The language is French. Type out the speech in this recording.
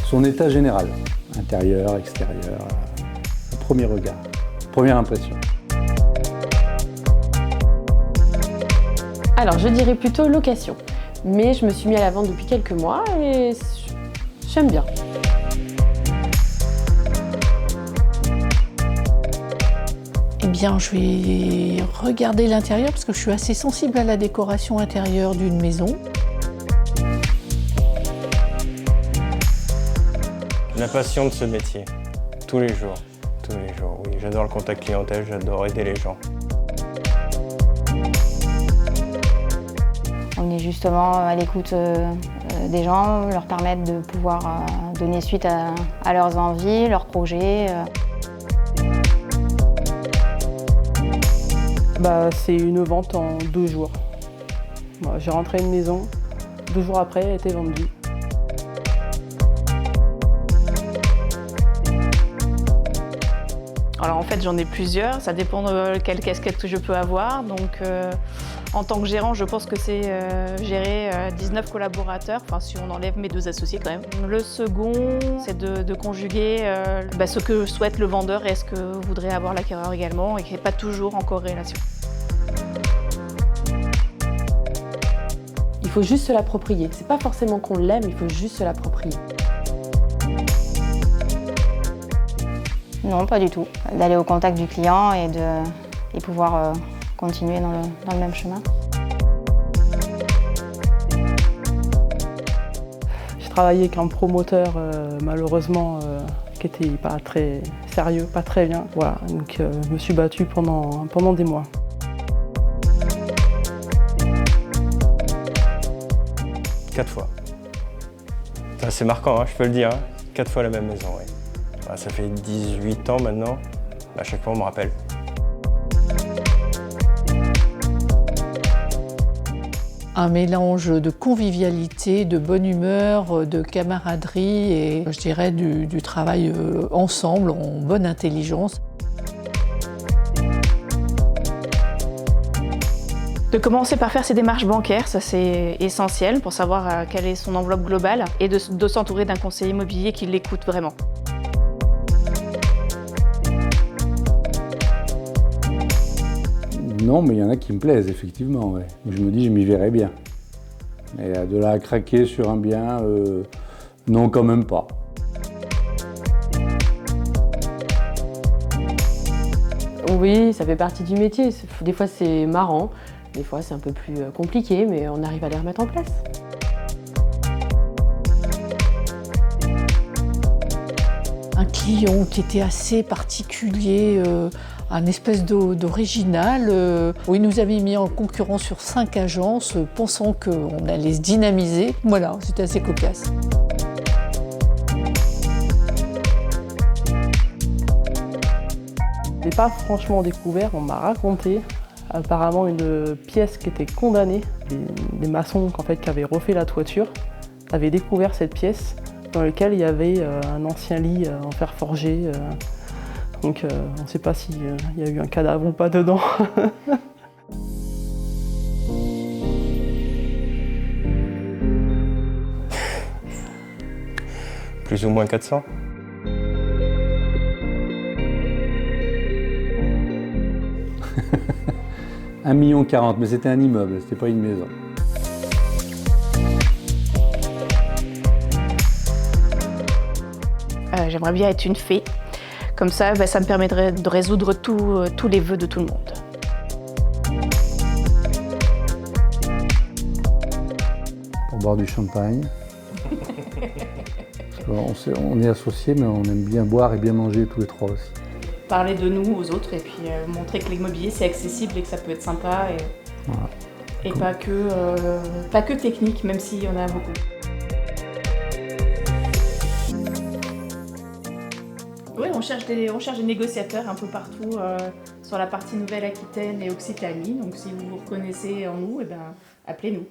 son état général, intérieur, extérieur, premier regard, première impression. Alors je dirais plutôt location, mais je me suis mis à la vente depuis quelques mois et j'aime bien. Eh bien, je vais regarder l'intérieur parce que je suis assez sensible à la décoration intérieure d'une maison. La passion de ce métier, tous les jours, oui. J'adore le contact clientèle, j'adore aider les gens. On est justement à l'écoute des gens, leur permettre de pouvoir donner suite à leurs envies, leurs projets. C'est une vente en 2 jours. J'ai rentré une maison, 2 jours après, elle était vendue. Alors en fait j'en ai plusieurs, ça dépend de quelle casquette que je peux avoir. Donc en tant que gérant, je pense que c'est gérer 19 collaborateurs, enfin si on enlève mes 2 associés quand même. Le second, c'est de conjuguer ce que souhaite le vendeur et ce que voudrait avoir l'acquéreur également et qui n'est pas toujours en corrélation. Il faut juste se l'approprier. C'est pas forcément qu'on l'aime, il faut juste se l'approprier. Non, pas du tout. D'aller au contact du client et pouvoir continuer dans le même chemin. J'ai travaillé avec un promoteur, malheureusement, qui n'était pas très sérieux, pas très bien. Voilà, donc je me suis battue pendant des mois. Quatre fois. C'est assez marquant, hein, je peux le dire. 4 fois la même maison, oui. Ça fait 18 ans maintenant. À chaque fois, on me rappelle. Un mélange de convivialité, de bonne humeur, de camaraderie et je dirais du travail ensemble en bonne intelligence. De commencer par faire ses démarches bancaires, ça c'est essentiel pour savoir quelle est son enveloppe globale et de s'entourer d'un conseiller immobilier qui l'écoute vraiment. Non, mais il y en a qui me plaisent, effectivement. Ouais. Je me dis, je m'y verrais bien. Mais de là à craquer sur un bien, non, quand même pas. Oui, ça fait partie du métier. Des fois c'est marrant, des fois c'est un peu plus compliqué, mais on arrive à les remettre en place. Un client qui était assez particulier, un espèce d'original. Où il nous avait mis en concurrence sur 5 agences, pensant qu'on allait se dynamiser. Voilà, c'était assez cocasse. Je n'ai pas franchement découvert, on m'a raconté apparemment une pièce qui était condamnée. Les maçons en fait, qui avaient refait la toiture avaient découvert cette pièce dans laquelle il y avait un ancien lit en fer forgé. Donc on ne sait pas s'il y a eu un cadavre ou pas dedans. Plus ou moins 400. $1,40 million, mais c'était un immeuble, c'était pas une maison. J'aimerais bien être une fée. Comme ça, ça me permettrait de résoudre tous les vœux de tout le monde. Pour boire du champagne. Parce qu'on est associés, mais on aime bien boire et bien manger tous les trois aussi. Parler de nous aux autres et puis montrer que l'immobilier c'est accessible et que ça peut être sympa Voilà. et pas que technique, même s'il y en a beaucoup. Oui, on cherche des négociateurs un peu partout sur la partie Nouvelle-Aquitaine et Occitanie. Donc si vous vous reconnaissez en nous, appelez-nous.